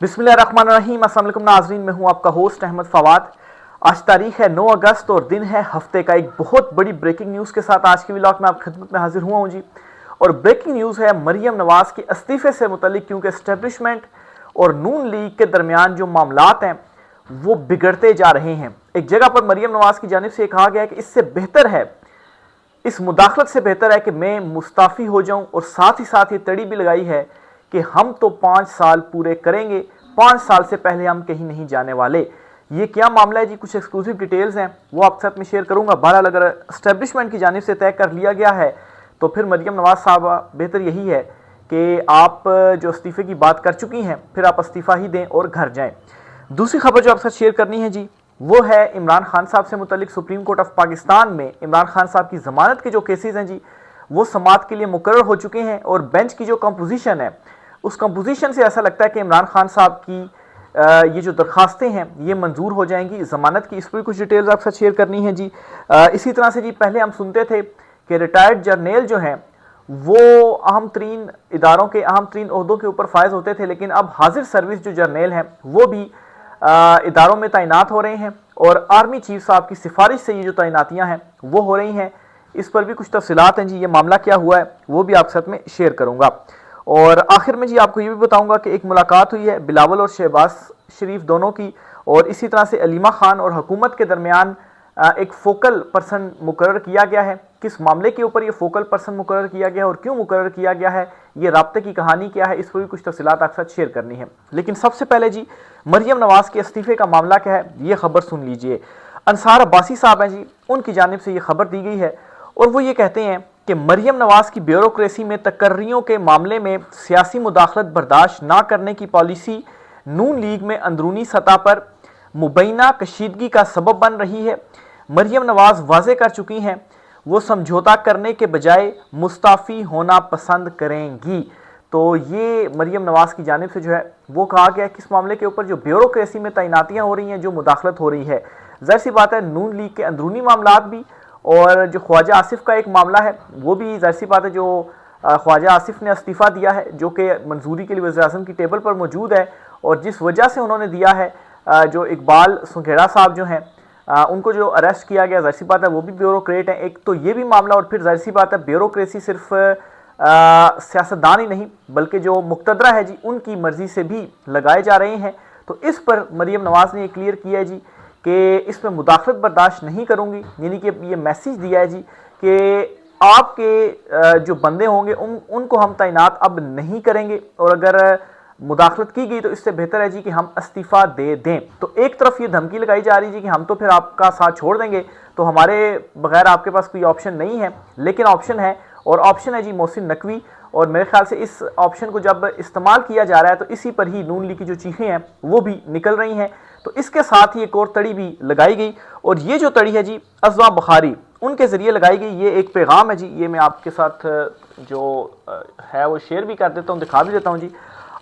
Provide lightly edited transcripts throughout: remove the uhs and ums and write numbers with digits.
बिस्मिल्लाहिर्रहमानिर्रहीम। अस्सलाम वालेकुम नाज़रीन, मैं हूं आपका होस्ट अहमद फवाद। आज तारीख है 9 अगस्त और दिन है हफ्ते का। एक बहुत बड़ी ब्रेकिंग न्यूज़ के साथ आज की व्लॉग में आप खिदमत में हाजिर हुआ हूं जी। और ब्रेकिंग न्यूज़ है मरियम नवाज़ के इस्तीफे से मुतल्लिक, क्योंकि एस्टेब्लिशमेंट और नून लीग के दरमियान जो मामलात हैं वो बिगड़ते जा रहे हैं। एक जगह पर मरियम नवाज़ की जानिब से कहा गया है कि इससे बेहतर है, इस मुदाखलत से बेहतर है कि मैं मुस्ताफ़ी हो जाऊं। और साथ ही साथ ये तड़ी भी लगाई है कि हम तो 5 साल पूरे करेंगे, 5 साल से पहले हम कहीं नहीं जाने वाले। ये क्या मामला है जी, कुछ एक्सक्लूसिव डिटेल्स हैं वो आपके साथ में शेयर करूंगा। बहरहाल अगर एस्टेब्लिशमेंट की जानिब से तय कर लिया गया है तो फिर मरियम नवाज साहबा बेहतर यही है कि आप जो इस्तीफे की बात कर चुकी हैं फिर आप इस्तीफा ही दें और घर जाएं। दूसरी खबर जो आपके साथ शेयर करनी है जी वो है इमरान खान साहब से मुतल्लिक। सुप्रीम कोर्ट ऑफ पाकिस्तान में इमरान खान साहब की जमानत के जो केसेस हैं जी वो समाअत के लिए मुकर्रर हो चुके हैं। और बेंच की जो कंपोजिशन है उस कंपोजिशन से ऐसा लगता है कि इमरान खान साहब की ये जो दरखास्तें हैं ये मंजूर हो जाएंगी जमानत की। इस पर कुछ डिटेल्स आपके साथ शेयर करनी है जी। इसी तरह से जी पहले हम सुनते थे कि रिटायर्ड जर्नल जो हैं वो अहम तरीन इदारों के अहम तरीन ओहदों के ऊपर फायज होते थे, लेकिन अब हाजिर सर्विस जो जर्नल हैं वो भी इदारों में तैनात हो रहे हैं। और आर्मी चीफ साहब की सिफारिश से ये जो तैनातियां हैं वो हो रही हैं। इस पर भी कुछ तफसीलात हैं जी, ये मामला क्या हुआ है वो भी आपके साथ में शेयर करूंगा। और आखिर में जी आपको ये भी बताऊंगा कि एक मुलाकात हुई है बिलावल और शहबाज शरीफ दोनों की। और इसी तरह से अलीमा खान और हुकूमत के दरमियान एक फोकल पर्सन मुकर्रर किया गया है। किस मामले के ऊपर ये फोकल पर्सन मुकर्रर किया गया है और क्यों मुकर्रर किया गया है, ये राब्ते की कहानी क्या है, इस पर भी कुछ तफसीलात आपके साथ शेयर करनी है। लेकिन सबसे पहले जी मरियम नवाज के इस्तीफे का मामला क्या है ये खबर सुन लीजिए। अंसार अब्बासी साहब हैं जी, उनकी जानिब से ये खबर दी गई है और वो ये कहते हैं कि मरियम नवाज की ब्यूरोक्रेसी में तकर्रियों के मामले में सियासी मुदाखलत बर्दाश्त ना करने की पॉलिसी नून लीग में अंदरूनी सतह पर मुबैना कशीदगी का सबब बन रही है। मरियम नवाज वाजे कर चुकी हैं वो समझौता करने के बजाय मुस्ताफ़ी होना पसंद करेंगी। तो ये मरियम नवाज की जानिब से जो है वो कहा गया है कि इस मामले के ऊपर जो ब्यूरोक्रेसी में तैनातियां हो रही हैं, जो मुदाखलत हो रही है, ज़ाहिर सी बात है नून लीग के अंदरूनी मामलात भी और जो ख्वाजा आसिफ का एक मामला है वो भी ज़ाहिर सी बात है। जो ख्वाजा आसिफ ने इस्तीफ़ा दिया है जो कि मंजूरी के लिए वज़ीर-ए-आज़म की टेबल पर मौजूद है, और जिस वजह से उन्होंने दिया है जो इकबाल सुंघेड़ा साहब जो हैं उनको जो अरेस्ट किया गया, ज़ाहिर सी बात है वो भी ब्यूरोक्रेट हैं। एक तो ये भी मामला, और फिर ज़ाहिर सी बात है ब्यूरोक्रेसी सिर्फ सियासतदान ही नहीं बल्कि जो मुक्तदरा है जी उनकी मर्जी से भी लगाए जा रहे हैं। तो इस पर मरियम नवाज ने क्लियर किया है जी कि इसमें मुदाखलत बर्दाश्त नहीं करूंगी, यानी कि ये मैसेज दिया है जी कि आपके जो बंदे होंगे उनको हम तैनात अब नहीं करेंगे, और अगर मुदाखलत की गई तो इससे बेहतर है जी कि हम इस्तीफा दे दें। तो एक तरफ ये धमकी लगाई जा रही है जी कि हम तो फिर आपका साथ छोड़ देंगे, तो हमारे बगैर आपके पास कोई ऑप्शन नहीं है। लेकिन ऑप्शन है, और ऑप्शन है जी मोहसिन नकवी। और मेरे ख्याल से इस ऑप्शन को जब इस्तेमाल किया जा रहा है तो इसी पर ही नून लीग की जो चीखें हैं वो भी निकल रही हैं। तो इसके साथ ही एक और तड़ी भी लगाई गई, और ये जो तड़ी है जी अज़वा बुखारी उनके ज़रिए लगाई गई। ये एक पैगाम है जी, ये मैं आपके साथ जो है वो शेयर भी कर देता हूँ, दिखा भी देता हूँ जी।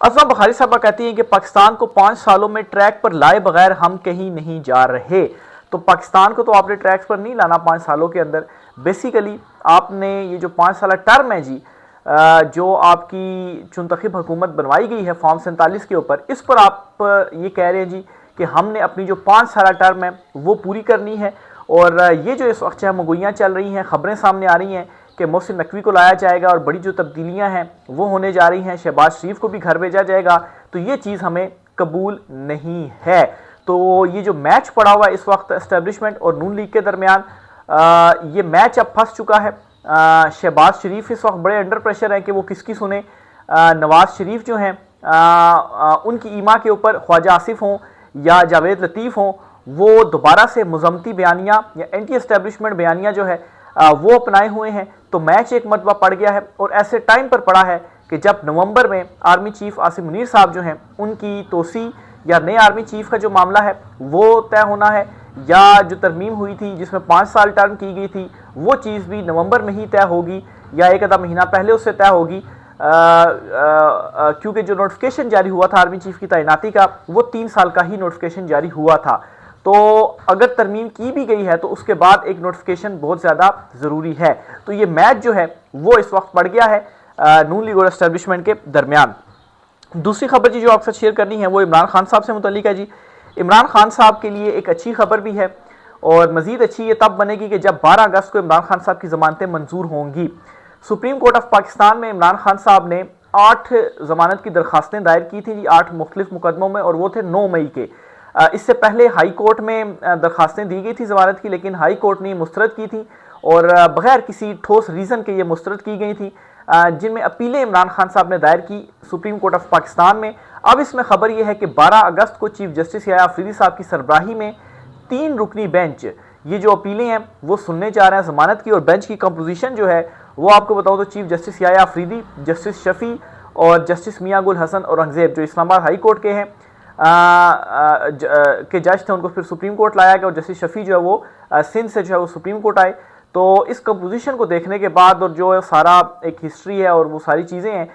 अज़वा बुखारी साहबा कहती हैं कि पाकिस्तान को 5 सालों में ट्रैक पर लाए बगैर हम कहीं नहीं जा रहे। तो पाकिस्तान को तो आपने ट्रैक्स पर नहीं लाना 5 सालों के अंदर। बेसिकली आपने ये जो 5 साल टर्म है जी जो आपकी चुनतखब हुकूमत बनवाई गई है फॉर्म 47 के ऊपर, इस पर आप ये कह रहे हैं जी कि हमने अपनी जो 5 साल टर्म है वो पूरी करनी है। और ये जो इस वक्त मगोइयाँ चल रही हैं, खबरें सामने आ रही हैं कि मोहसिन नकवी को लाया जाएगा और बड़ी जो तब्दीलियां हैं वो होने जा रही हैं, शहबाज शरीफ को भी घर भेजा जाएगा, तो ये चीज़ हमें कबूल नहीं है। तो ये जो मैच पड़ा हुआ है इस वक्त एस्टेब्लिशमेंट और नून लीग के दरमियान, ये मैच अब फंस चुका है। शहबाज शरीफ इस वक्त बड़े अंडर प्रेशर हैं कि वो किसकी सुने। नवाज शरीफ जो हैं उनकी ईमा के ऊपर ख्वाजा आसिफ हों या जावेद लतीफ़ हों, वो दोबारा से मुज़म्मती बयानियाँ या एंटी एस्टेब्लिशमेंट बयानियाँ जो है वो अपनाए हुए हैं। तो मैच एक मरतबा पड़ गया है, और ऐसे टाइम पर पड़ा है कि जब नवंबर में आर्मी चीफ आसिम मुनीर साहब जो हैं उनकी तोसी या नए आर्मी चीफ का जो मामला है वो तय होना है, या जो तरमीम हुई थी जिसमें 5 साल टर्म की गई थी वो चीज़ भी नवंबर में ही तय होगी या एक आधा महीना पहले उससे तय होगी। क्योंकि जो नोटिफिकेशन जारी हुआ था आर्मी चीफ की तैनाती का वो 3 साल का ही नोटिफिकेशन जारी हुआ था। तो अगर तरमीम की भी गई है तो उसके बाद एक नोटिफिकेशन बहुत ज़्यादा ज़रूरी है। तो ये मैच जो है वो इस वक्त पड़ गया है नून लीग और एस्टेब्लिशमेंट के दरमियान। दूसरी खबर जी जो आपसे शेयर करनी है वो इमरान खान साहब से मुतल्लिक है जी। इमरान खान साहब के लिए एक अच्छी खबर भी है और मजीद अच्छी ये तब बनेगी कि जब 12 अगस्त को इमरान खान साहब की जमानतें मंजूर होंगी। सुप्रीम कोर्ट ऑफ पाकिस्तान में इमरान खान साहब ने 8 जमानत की दरखास्तें दायर की थी जी, 8 मुख्तलिफ मुकदमों में, और वो थे 9 मई के। इससे पहले हाई कोर्ट में दरखास्तें दी गई थी जमानत की, लेकिन हाई कोर्ट ने मुस्तरद की थी और बगैर किसी ठोस रीज़न के ये मुस्तरद की गई थी, जिनमें अपीलें इमरान खान साहब ने दायर की सुप्रीम कोर्ट ऑफ पाकिस्तान में। अब इसमें खबर यह है कि 12 अगस्त को चीफ जस्टिस याया अफरीदी साहब की सरबराही में 3 रुकनी बेंच ये जो अपीलें हैं वो सुनने जा रहे हैं जमानत की। और बेंच की कंपोजिशन जो है वो आपको बताऊं तो chief justice Yahya Afridi, justice Shafi और जस्टिस मियां गुल हसन औरंगजेब जो इस्लामाबाद हाई कोर्ट के हैं के जज थे, उनको फिर सुप्रीम कोर्ट लाया गया और जस्टिस शफी जो है वो सिंध से जो है वो सुप्रीम कोर्ट आए। तो इस कंपोजिशन को देखने के बाद और जो सारा एक हिस्ट्री है और वो सारी चीज़ें हैं,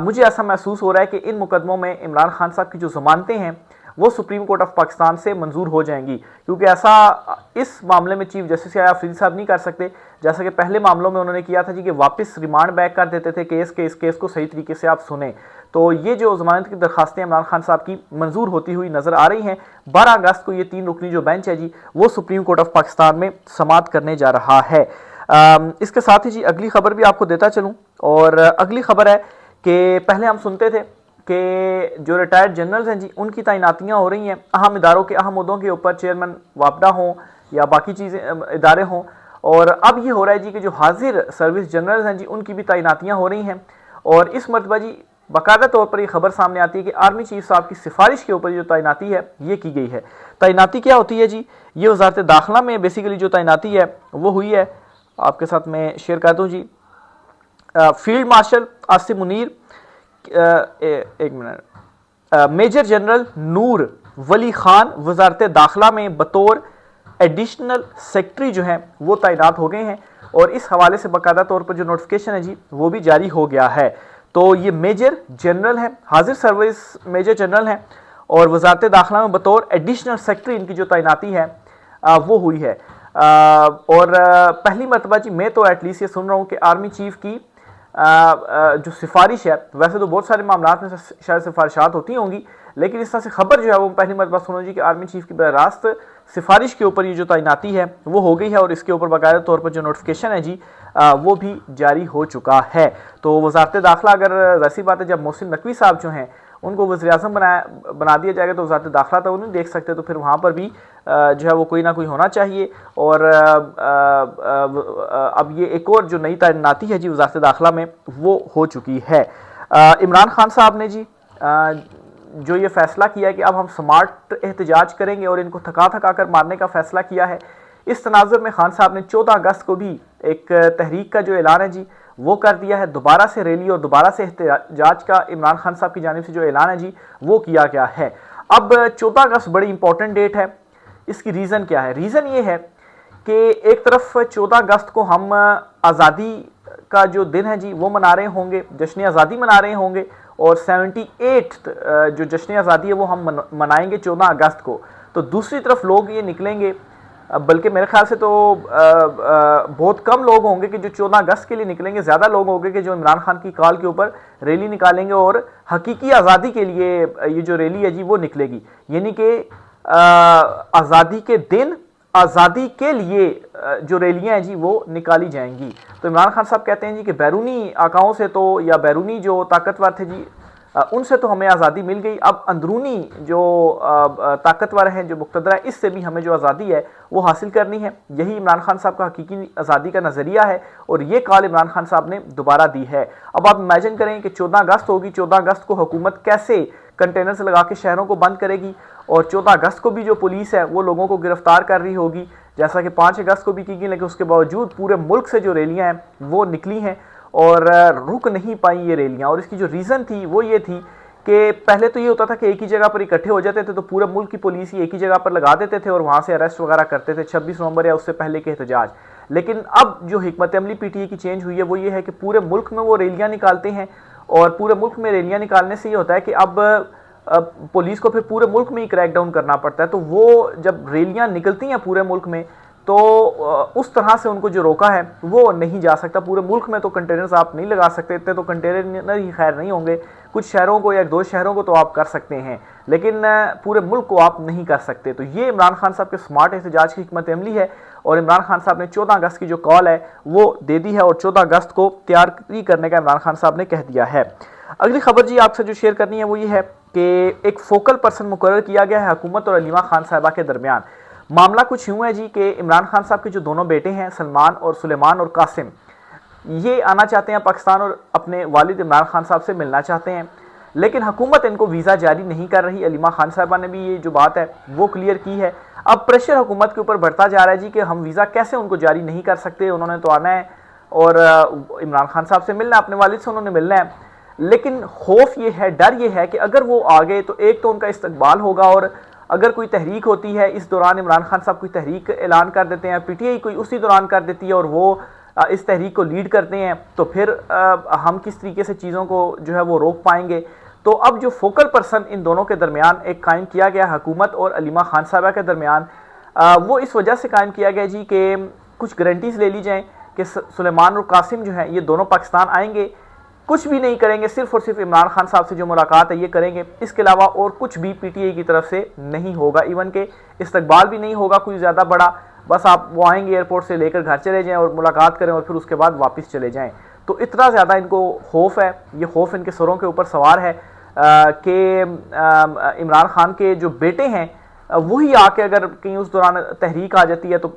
मुझे ऐसा महसूस हो रहा है कि इन मुकदमों में इमरान खान साहब की जो जमानतें हैं वो सुप्रीम कोर्ट ऑफ पाकिस्तान से मंजूर हो जाएंगी, क्योंकि ऐसा इस मामले में चीफ जस्टिस याया अफरीदी साहब नहीं कर सकते जैसा कि पहले मामलों में उन्होंने किया था जी, कि वापस रिमांड बैक कर देते थे केस के, इस केस को सही तरीके से आप सुने। तो ये जो जमानत की दरखास्तें इमरान खान साहब की मंजूर होती हुई नजर आ रही हैं। 12 अगस्त को ये 3 रुकनी जो बेंच है जी वो सुप्रीम कोर्ट ऑफ पाकिस्तान में समाअत करने जा रहा है। इसके साथ ही जी अगली खबर भी आपको देता चलूँ, और अगली खबर है कि पहले हम सुनते थे कि जो रिटायर्ड जनरल्स हैं जी उनकी तैनातियाँ हो रही हैं अहम इदारों के अहम उहदों के ऊपर, चेयरमैन वापडा हों या बाकी चीज़ें इदारे हों, और अब ये हो रहा है जी कि जो हाजिर सर्विस जनरल्स हैं जी उनकी भी तैनातियाँ हो रही हैं। और इस मरतबा जी बाकायदा तौर पर ये खबर सामने आती है कि आर्मी चीफ साहब की सिफारिश के ऊपर जो तैनाती है ये की गई है। तैनाती क्या होती है जी, ये वजारत दाखिला में बेसिकली जो तैनाती है वो हुई है, आपके साथ मैं शेयर कर दूँ जी। फील्ड मार्शल आसिफ मुनीर, एक मिनट, मेजर जनरल नूर वली खान वजारत दाखिला में बतौर एडिशनल सेक्रेटरी जो हैं वो तैनात हो गए हैं, और इस हवाले से बाकायदा तौर पर जो नोटिफिकेशन है जी वो भी जारी हो गया है। तो ये मेजर जनरल हैं, हाजिर सर्विस मेजर जनरल हैं, और वजारत दाखिला में बतौर एडिशनल सेक्रेटरी इनकी जो तैनाती है वो हुई है। और पहली मरतबा जी मैं तो एटलीस्ट ये सुन रहा हूँ कि आर्मी चीफ की जो सिफारिश है, वैसे तो बहुत सारे मामला में शायद सिफारिशात होती होंगी, लेकिन इस तरह से खबर जो है वो पहली मरतबा सुनो जी कि आर्मी चीफ की बरास्त सिफारिश के ऊपर ये जो तैनाती है वो हो गई है, और इसके ऊपर बाकायदा तौर पर जो नोटिफिकेशन है जी वो भी जारी हो चुका है। तो वजारत दाखिला, अगर वैसी बात है जब मोहसिन नकवी साहब जो हैं उनको वज़ीर-ए-आज़म बना दिया जाएगा तो वजारत दाखिला तो वो नहीं देख सकते, तो फिर वहाँ पर भी जो है वो कोई ना कोई होना चाहिए। और अब ये एक और जो नई तैनाती है जी वजारत दाखिला में वो हो चुकी है। इमरान खान साहब ने जी जो ये फैसला किया कि अब हम स्मार्ट एहतजाज करेंगे और इनको थका थका कर मारने का फैसला किया है, इस तनाजुर में खान साहब ने 14 अगस्त को भी एक तहरीक का जो ऐलान है जी वो कर दिया है। दोबारा से रैली और दोबारा से एहतजाज का इमरान खान साहब की जानिब से जो ऐलान है जी वो किया गया है। अब 14 अगस्त बड़ी इंपॉर्टेंट डेट है, इसकी रीज़न क्या है? रीज़न ये है कि एक तरफ 14 अगस्त को हम आज़ादी का जो दिन है जी वो मना रहे होंगे, जश्न आज़ादी मना रहे होंगे, और 78 जो जश्न आज़ादी है वो हम मनाएंगे 14 अगस्त को। तो दूसरी तरफ लोग ये निकलेंगे, बल्कि मेरे ख्याल से तो बहुत कम लोग होंगे कि जो 14 अगस्त के लिए निकलेंगे, ज़्यादा लोग होंगे कि जो इमरान खान की कॉल के ऊपर रैली निकालेंगे और हकीकी आज़ादी के लिए ये जो रैली है जी वो निकलेगी। यानी कि आज़ादी के दिन आज़ादी के लिए जो रैलियाँ हैं जी वो निकाली जाएंगी। तो इमरान खान साहब कहते हैं जी कि बैरूनी आकाओं से तो, या बैरूनी जो ताकतवर थे जी उनसे तो हमें आज़ादी मिल गई, अब अंदरूनी जो ताकतवर हैं, जो मुक़तदर है, इससे भी हमें जो आज़ादी है वो हासिल करनी है। यही इमरान खान साहब का हकीकी आज़ादी का नज़रिया है, और ये कॉल इमरान खान साहब ने दोबारा दी है। अब आप इमेजिन करें कि 14 अगस्त होगी, 14 अगस्त को हुकूमत कैसे कंटेनर्स लगा के शहरों को बंद करेगी, और 14 अगस्त को भी जो पुलिस है वो लोगों को गिरफ्तार कर रही होगी, जैसा कि 5 अगस्त को भी की गई, लेकिन उसके बावजूद पूरे मुल्क से जो रैलियाँ हैं वो निकली हैं और रुक नहीं पाई ये रैलियाँ। और इसकी जो रीज़न थी वो ये थी कि पहले तो ये होता था कि एक ही जगह पर इकट्ठे हो जाते थे तो पूरे मुल्क की पुलिस ही एक ही जगह पर लगा देते थे और वहाँ से अरेस्ट वगैरह करते थे 26 नवंबर या उससे पहले के एहतजाज। लेकिन अब जो हिकमत अमली पीटीआई की चेंज हुई है वो ये है कि पूरे मुल्क में वो रैलियाँ निकालते हैं, और पूरे मुल्क में रैलियाँ निकालने से ये होता है कि अब पुलिस को फिर पूरे मुल्क में ही क्रैकडाउन करना पड़ता है। तो वो जब रैलियाँ निकलती हैं पूरे मुल्क में तो उस तरह से उनको जो रोका है वो नहीं जा सकता। पूरे मुल्क में तो कंटेनर्स आप नहीं लगा सकते, इतने तो कंटेनर ही खैर नहीं होंगे, कुछ शहरों को या 2 शहरों को तो आप कर सकते हैं, लेकिन पूरे मुल्क को आप नहीं कर सकते। तो ये इमरान खान साहब के स्मार्ट एहतजाज की हिकमत अमली है और इमरान खान साहब ने 14 अगस्त की जो कॉल है वो दे दी है और 14 अगस्त को तैयारी करने का इमरान खान साहब ने कह दिया है। अगली खबर जी आपसे जो शेयर करनी है वो ये है कि एक फोकल पर्सन मुकर्रर किया गया है हुकूमत और अलीमा खान साहिबा के दरमियान। मामला कुछ यूँ है जी कि इमरान खान साहब के जो दोनों बेटे हैं सलमान और सुलेमान और कासिम, ये आना चाहते हैं पाकिस्तान और अपने वालिद इमरान खान साहब से मिलना चाहते हैं, लेकिन हुकूमत इनको वीज़ा जारी नहीं कर रही। अलीमा खान साहिबा ने भी ये जो बात है वो क्लियर की है। अब प्रेशर हुकूमत के ऊपर बढ़ता जा रहा है जी कि हम वीज़ा कैसे उनको जारी नहीं कर सकते, उन्होंने तो आना है और इमरान खान साहब से मिलना है, अपने वालिद से उन्होंने मिलना है, लेकिन खौफ ये है, डर ये है कि अगर वो आ गए तो एक तो उनका इस्तकबाल होगा और अगर कोई तहरीक होती है इस दौरान इमरान खान साहब कोई तहरीक ऐलान कर देते हैं, पीटीआई कोई उसी दौरान कर देती है और वो इस तहरीक को लीड करते हैं, तो फिर हम किस तरीके से चीज़ों को जो है वो रोक पाएंगे। तो अब जो फोकल पर्सन इन दोनों के दरमियान एक कायम किया गया हुकूमत और अलीमा खान साहबा के दरमियान, वो इस वजह से कायम किया गया जी कि कुछ गारंटीज़ ले ली जाएँ कि सुलेमान और कासिम जो हैं ये दोनों पाकिस्तान आएंगे, कुछ भी नहीं करेंगे, सिर्फ और सिर्फ इमरान खान साहब से जो मुलाकात है ये करेंगे, इसके अलावा और कुछ भी पीटीआई की तरफ से नहीं होगा, इवन के इस्तकबाल भी नहीं होगा कोई ज़्यादा बड़ा, बस आप वो आएंगे एयरपोर्ट से लेकर घर चले जाएं और मुलाकात करें और फिर उसके बाद वापस चले जाएं। तो इतना ज़्यादा इनको खौफ है, ये खौफ इनके सरों के ऊपर सवार है कि इमरान खान के जो बेटे हैं वही आके अगर कहीं उस दौरान तहरीक आ जाती है तो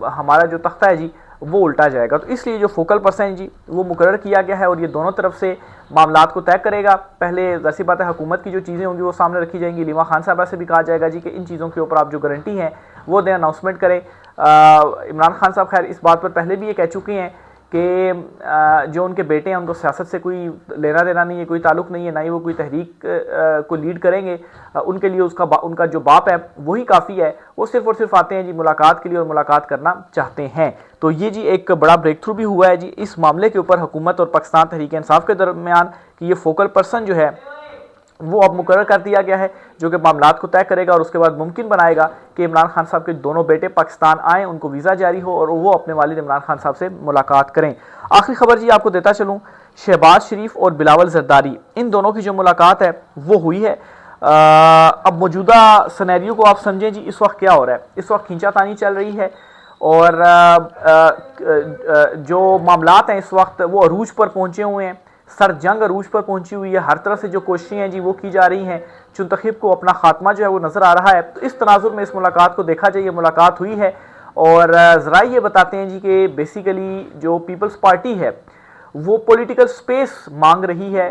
हमारा जो तख्ता है जी वो उल्टा जाएगा। तो इसलिए जो फोकल पर्सन है जी वो मुकर्रर किया गया है और ये दोनों तरफ से मामलात को तय करेगा। पहले ज़ाहिर बात है हुकूमत की जो चीज़ें होंगी वो सामने रखी जाएंगी, अलीमा खान साहबा से भी कहा जाएगा जी कि इन चीज़ों के ऊपर आप जो गारंटी हैं वो दें, अनाउंसमेंट करें। इमरान खान साहब खैर इस बात पर पहले भी ये कह चुके हैं कि जो उनके बेटे हैं उनको सियासत से कोई लेना देना नहीं है, कोई ताल्लुक नहीं है, ना ही वो कोई तहरीक को लीड करेंगे, उनके लिए उनका जो बाप है वही काफ़ी है, वो सिर्फ और सिर्फ आते हैं जी मुलाकात के लिए और मुलाकात करना चाहते हैं। तो ये जी एक बड़ा ब्रेक थ्रू भी हुआ है जी इस मामले के ऊपर हुकूमत और पाकिस्तान तहरीक इंसाफ के दरमियान कि ये फोकल पर्सन जो है वो अब मुकर्रर कर दिया गया है जो कि मामलात को तय करेगा और उसके बाद मुमकिन बनाएगा कि इमरान खान साहब के दोनों बेटे पाकिस्तान आएँ, उनको वीज़ा जारी हो और वो अपने वालिद इमरान खान साहब से मुलाकात करें। आखिरी खबर जी आपको देता चलूँ, शहबाज शरीफ और बिलावल जरदारी इन दोनों की जो मुलाकात है वो हुई है। अब मौजूदा सिनेरियो को आप समझें जी, इस वक्त क्या हो रहा है, इस वक्त खींचातानी चल रही है और जो मामलात हैं इस वक्त वो अरूज पर पहुँचे हुए हैं, सर जंग अरूज पर पहुंची हुई है, हर तरफ से जो कोशिशें हैं जी वो की जा रही हैं, चुनतखीब को अपना खात्मा जो है वो नज़र आ रहा है। तो इस तनाजुर में इस मुलाकात को देखा जाए, ये मुलाकात हुई है और ज़रा ये बताते हैं जी कि बेसिकली जो पीपल्स पार्टी है वो पॉलिटिकल स्पेस मांग रही है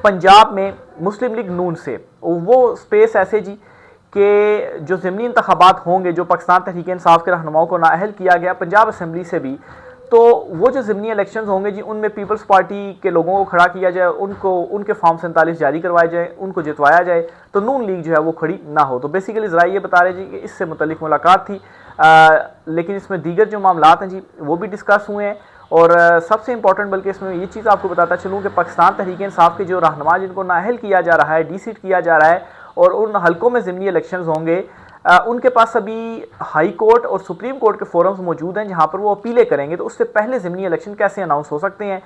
पंजाब में मुस्लिम लीग नून से। वो स्पेस ऐसे जी कि जो ज़िमनी इंतखाबात होंगे, जो पाकिस्तान तहरीक इंसाफ के रहनुमाओं को नाअहल किया गया पंजाब असम्बली से भी, तो वो जो ज़िमनी इलेक्शंस होंगे जी उनमें पीपल्स पार्टी के लोगों को खड़ा किया जाए, उनको उनके फॉर्म 47 जारी करवाए जाए, उनको जितवाया जाए, तो नून लीग जो है वो खड़ी ना हो। तो बेसिकली ज़रा ये बता रहे जी कि इससे मुतल्लिक मुलाकात थी, लेकिन इसमें दीगर जो मामलात हैं जी वो भी डिस्कस हुए हैं और सबसे इंपॉर्टेंट बल्कि इसमें ये चीज़ आपको बताता चलूँ कि पाकिस्तान तहरीक इंसाफ के जो रहनुमा जिनको नाअहल किया जा रहा है, डी-सीट किया जा रहा है और उन हलकों में ज़िमनी इलेक्शंस होंगे, उनके पास अभी हाई कोर्ट और सुप्रीम कोर्ट के फोरम्स मौजूद हैं जहां पर वो अपीलें करेंगे। तो उससे पहले ज़िमनी इलेक्शन कैसे अनाउंस हो सकते हैं,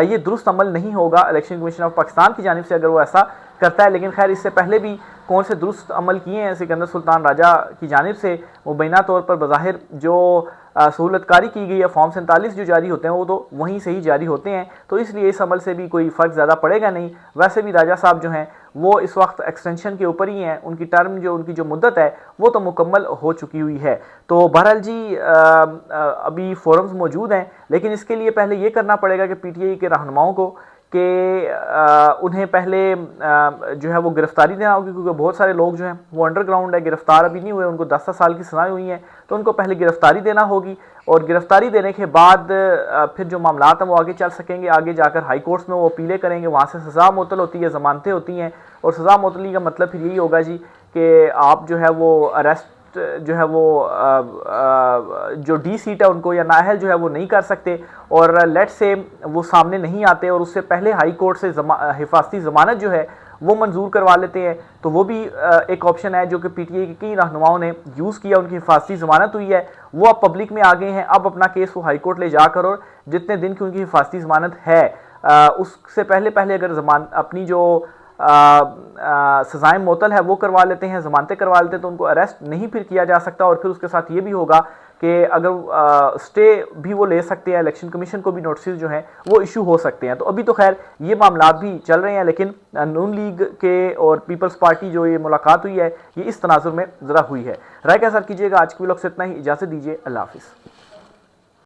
ये दुरुस्त अमल नहीं होगा इलेक्शन कमीशन ऑफ पाकिस्तान की जानिब से अगर वो ऐसा करता है। लेकिन खैर इससे पहले भी कौन से दुरुस्त अमल किए हैं सिकंदर सुल्तान राजा की जानिब से, मुबैना तौर पर बज़ाहिर जो सहूलतकारी की गई है, फॉर्म 47 जो जारी होते हैं वो तो वहीं से ही जारी होते हैं, तो इसलिए इस अमल से भी कोई फ़र्क ज़्यादा पड़ेगा नहीं। वैसे भी राजा साहब जो हैं वो इस वक्त एक्सटेंशन के ऊपर ही हैं, उनकी टर्म जो उनकी जो मुद्दत है वो तो मुकम्मल हो चुकी हुई है। तो बहरहाल जी अभी फोरम्स मौजूद हैं, लेकिन इसके लिए पहले ये करना पड़ेगा कि पीटीआई के रहनुमाओं को कि उन्हें पहले जो है वो गिरफ्तारी देना होगी, क्योंकि बहुत सारे लोग जो हैं वो अंडरग्राउंड है, गिरफ्तार अभी नहीं हुए, उनको 10 साल की सज़ाएं हुई हैं, तो उनको पहले गिरफ्तारी देना होगी और गिरफ्तारी देने के बाद फिर जो मामलात हैं वो आगे चल सकेंगे। आगे जाकर हाई कोर्ट्स में वो अपीलें करेंगे, वहाँ से सज़ा मुअत्तल होती है, ज़मानतें होती हैं और सज़ा मुअत्तली का मतलब फिर यही होगा जी कि आप जो है वो अरेस्ट जो है वो जो डी-सीट है उनको या नाअहल जो है वो नहीं कर सकते और लेट से वो सामने नहीं आते और उससे पहले हाई कोर्ट से हिफाजती ज़मानत जो है वो मंजूर करवा लेते हैं, तो वो भी एक ऑप्शन है जो कि पीटीआई के कई रहनुमाओं ने यूज़ किया। उनकी हिफाजती ज़मानत हुई है, वो अब पब्लिक में आ गए हैं। अब अपना केस वो हाई कोर्ट ले जाकर, और जितने दिन की उनकी हिफाजती ज़मानत है उससे पहले पहले अगर अपनी जो सजाएं मुअत्तल है वो करवा लेते हैं, ज़मानतें करवा लेते हैं, तो उनको अरेस्ट नहीं फिर किया जा सकता। और फिर उसके साथ ये भी होगा कि अगर स्टे भी वो ले सकते हैं, इलेक्शन कमीशन को भी नोटिस जो हैं वो इशू हो सकते हैं। तो अभी तो खैर ये मामला भी चल रहे हैं, लेकिन नून लीग के और पीपल्स पार्टी जो ये मुलाकात हुई है ये इस तनाजुर में ज़रा हुई है। राय के साथ कीजिएगा। आज की व्लॉग से इतना ही, इजाज़त दीजिए, अल्लाह हाफिज़।